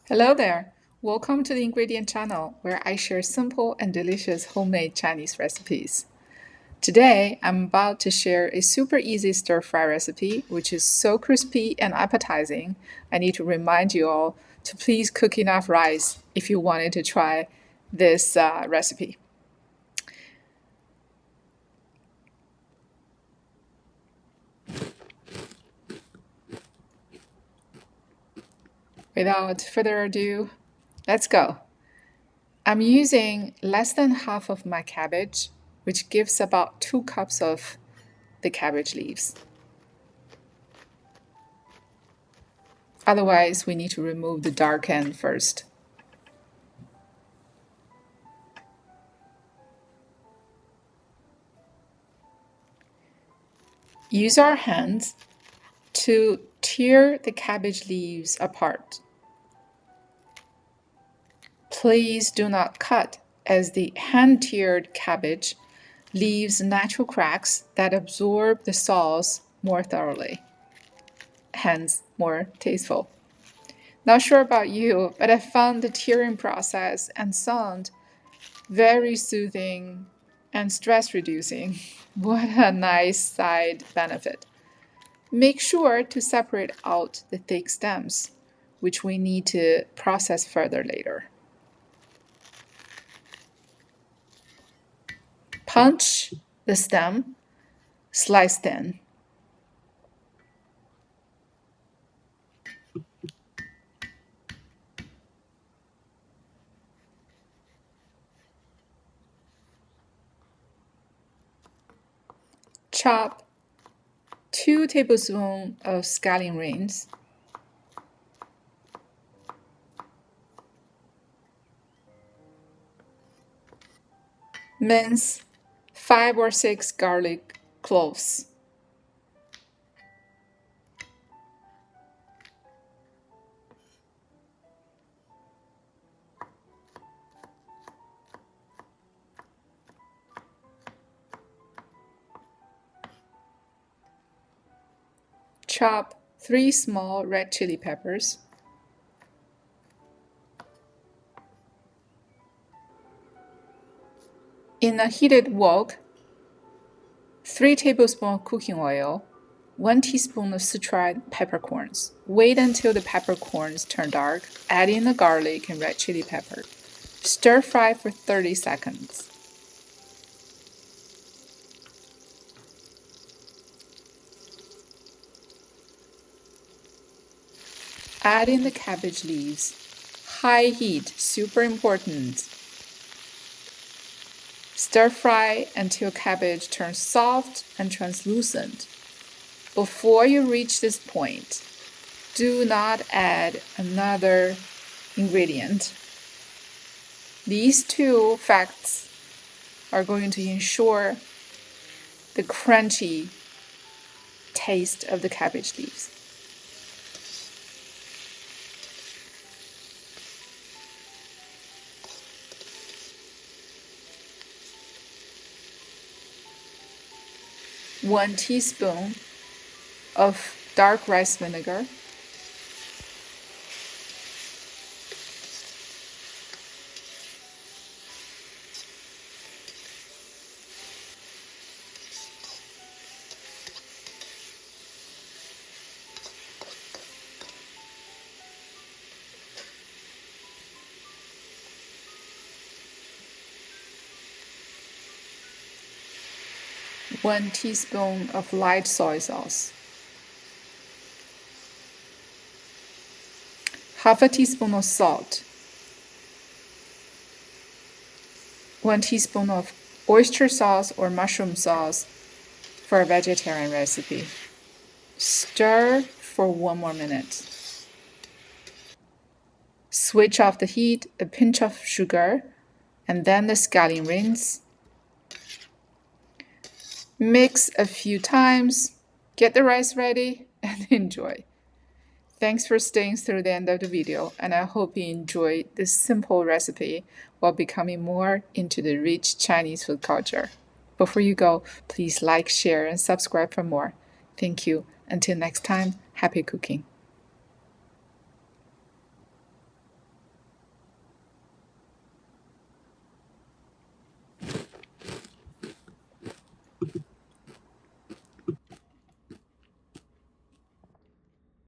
Hello there! Welcome to the Ingredient Channel, where I share simple and delicious homemade Chinese recipes. Today, I'm about to share a super easy stir-fry recipe, which is so crispy and appetizing. I need to remind you all to please cook enough rice if you wanted to try this recipe. Without further ado, let's go. I'm using less than half of my cabbage, which gives about 2 cups of the cabbage leaves. Otherwise, we need to remove the dark end first. Use our hands to tear the cabbage leaves apart. Please do not cut, as the hand-teared cabbage leaves natural cracks that absorb the sauce more thoroughly, hence more tasteful. Not sure about you, but I found the tearing process and sound very soothing and stress-reducing. What a nice side benefit. Make sure to separate out the thick stems, which we need to process further later. Punch the stem, slice thin. Chop 2 tablespoons of scallion rinds. Mince 5 or 6 garlic cloves. Chop 3 small red chili peppers. In a heated wok, 3 tablespoons cooking oil, 1 teaspoon of Sichuan peppercorns. Wait until the peppercorns turn dark. Add in the garlic and red chili pepper. Stir fry for 30 seconds. Add in the cabbage leaves. High heat, super important. Stir fry until cabbage turns soft and translucent. Before you reach this point, do not add another ingredient. These 2 facts are going to ensure the crunchy taste of the cabbage leaves. One teaspoon of dark rice vinegar, one teaspoon of light soy sauce, half a teaspoon of salt, 1 teaspoon of oyster sauce or mushroom sauce for a vegetarian recipe. Stir for 1 more minute. Switch off the heat, a pinch of sugar, and then the scallion rinds. Mix a few times, get the rice ready, and enjoy. Thanks for staying through the end of the video, and I hope you enjoyed this simple recipe while becoming more into the rich Chinese food culture. Before you go, please like, share, and subscribe for more. Thank you. Until next time, happy cooking.